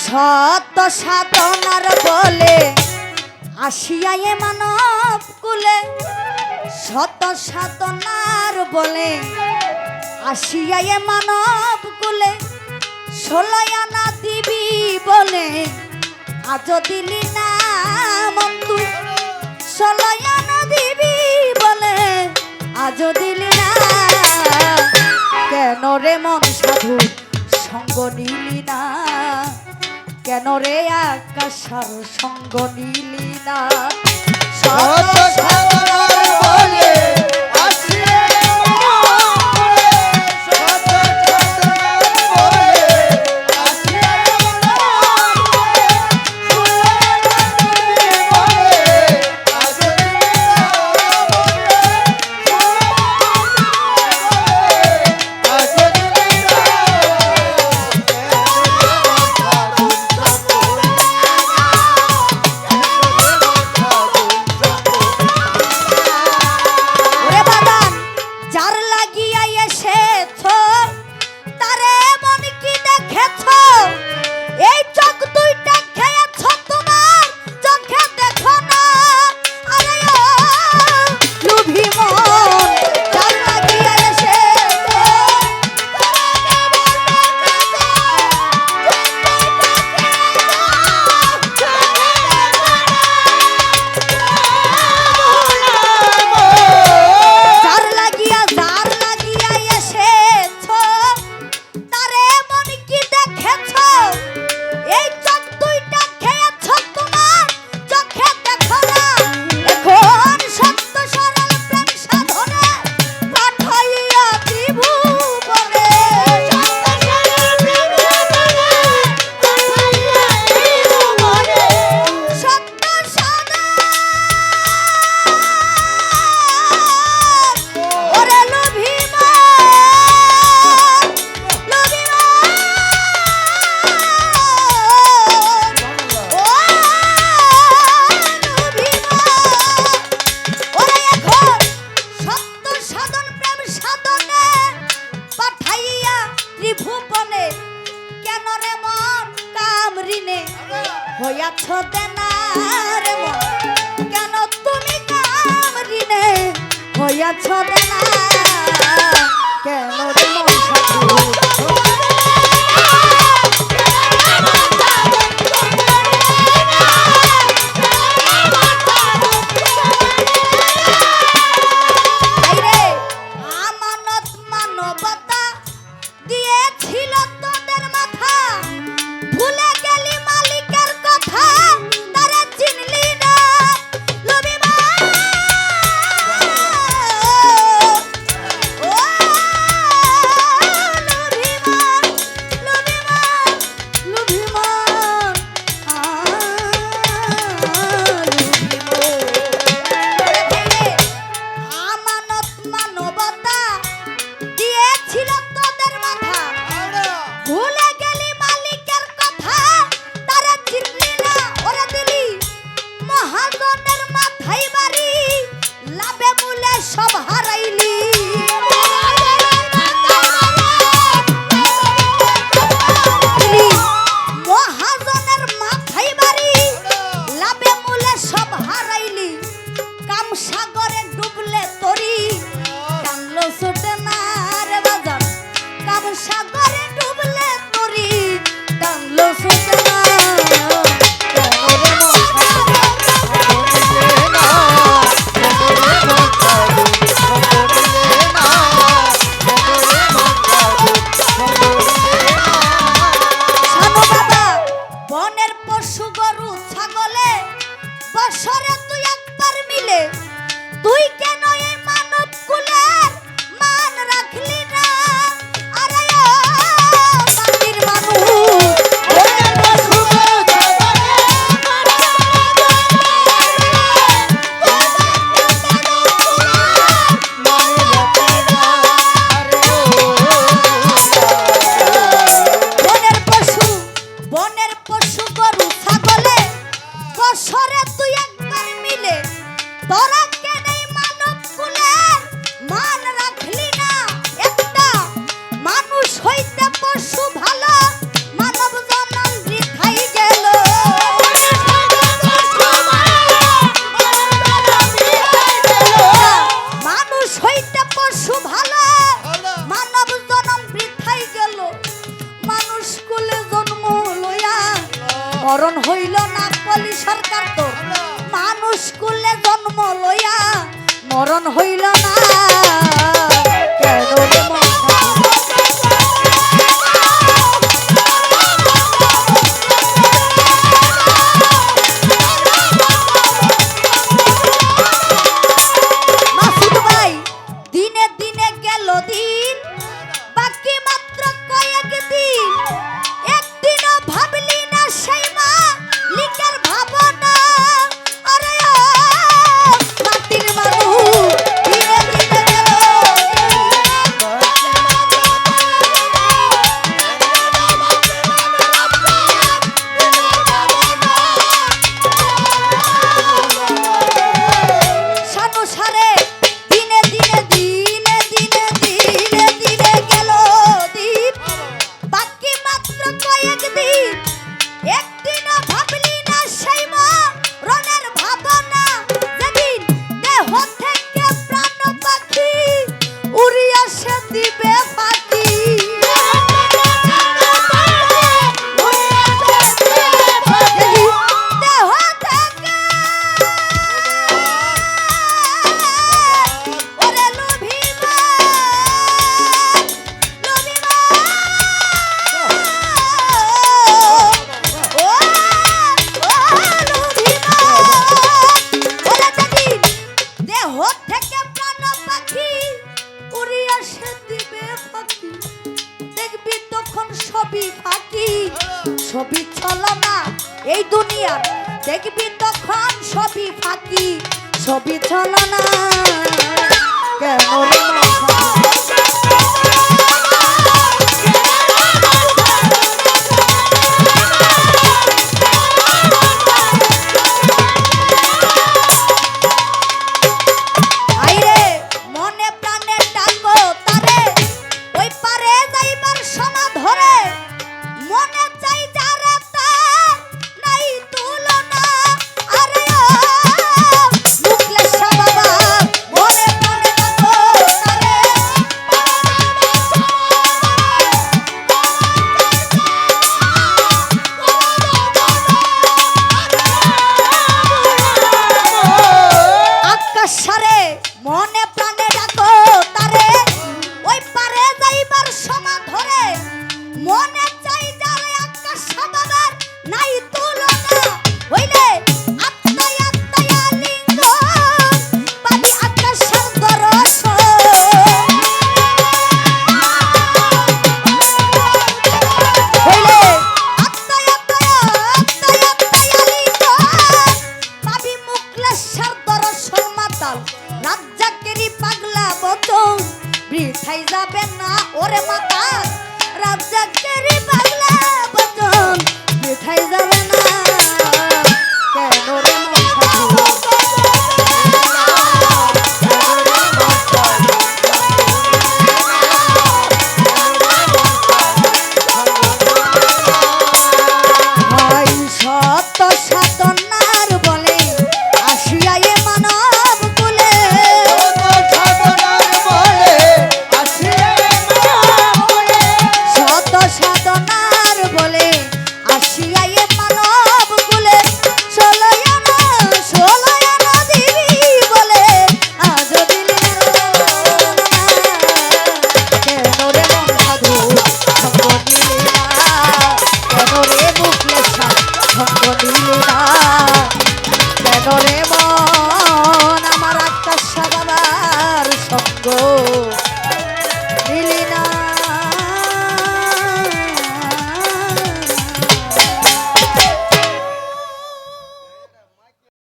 শত সাধনার বলে আসিয়ায়ে মানব কুলে, শত সাধনার বলে আসিয়ায়ে মানব কুলে, 16 আনা দিবি বলে আজ দিলি না মন তুই, 16 আনা দিবি বলে আজ দিলি না, কেন রে মন সাধু সঙ্গ নিলি না, কেন রে আকাশার সঙ্গ নিলি না। শত সাধনার বলে হইয়াছ দেনার মন, কেন তুমি কামরিনে হইয়াছ দেনা, কেন রে মন সাধু আমানত মানবতা দিয়েছিল তোদের মাথা, ভুলে গেলি মালিকের কথা তারা চিনলি না, লবিমা ও লবিমা লবিমা আমানত মানবতা দিয়েছিল তোদের মাথা, ভুলে গেলি মালিকের কথা তারা চিনলি না, ওরা দিলি মহাজনের মাথায় বাড়ি, লাভে মূলে সব হারাইলি, মহাজনের মাথায় বাড়ি, লাভে মূলে সব হারাইলি, কাম সাগরে ডুবলে তরি টানলো ছোটে না রে বাজার, কাম সাগরে ডুবলে তরি টানলো ছোটে না, শানু বাবা বনের পশু গরু ছাগলে বছরে তুই একবার মিলে, তুই কেন এই মানব কুলের মান রাখলি না, আরে ও মাটির মানুষ বনের পশু বনের পশু গরু ছাগলে বছরে তুই একবার মিলে, তোরা কেন এই মানব কুলের মান রাখলি না, একটা মানুষ হইতে পশু ভালো, মানব জনম বৃথাই মরণ হইল না কলি সরকার তোর মানুষ কুলে জন্ম লইয়া মরণ হইল না কেন রে মাসুদ ভাই দিনে দিনে গেল দিন বাকি মাত্র কয়েক দিন একদিনও ভাবলি না সেই মা লিকার ভাবনা আরে মাটির মানুষ দিনে দিনে গেল সানুসারে দিনে দিনে দিনে দিনে দিনে দিনে গেল দিন বাকি মাত্র কয়েক দিন একদিনও ভাবলি না সেই মরণের ভাবনা যেদিন দেহ থেকে প্রাণ পাখি উড়িয়া সে দিবে ফাঁকি দেহ থেকে ওরে লোভিবা লোভিবা ও ও লোভিবা ওরে যেদিন দেহ থেকে প্রাণ পাখি উড়িয়া সে দিবে ফাঁকি দেখবি তখন সবই ফাঁকি সবই ছলনা এই দুনিয়ার দেখবি তখন সবই ফাঁকি সবই ছলনা কেন রে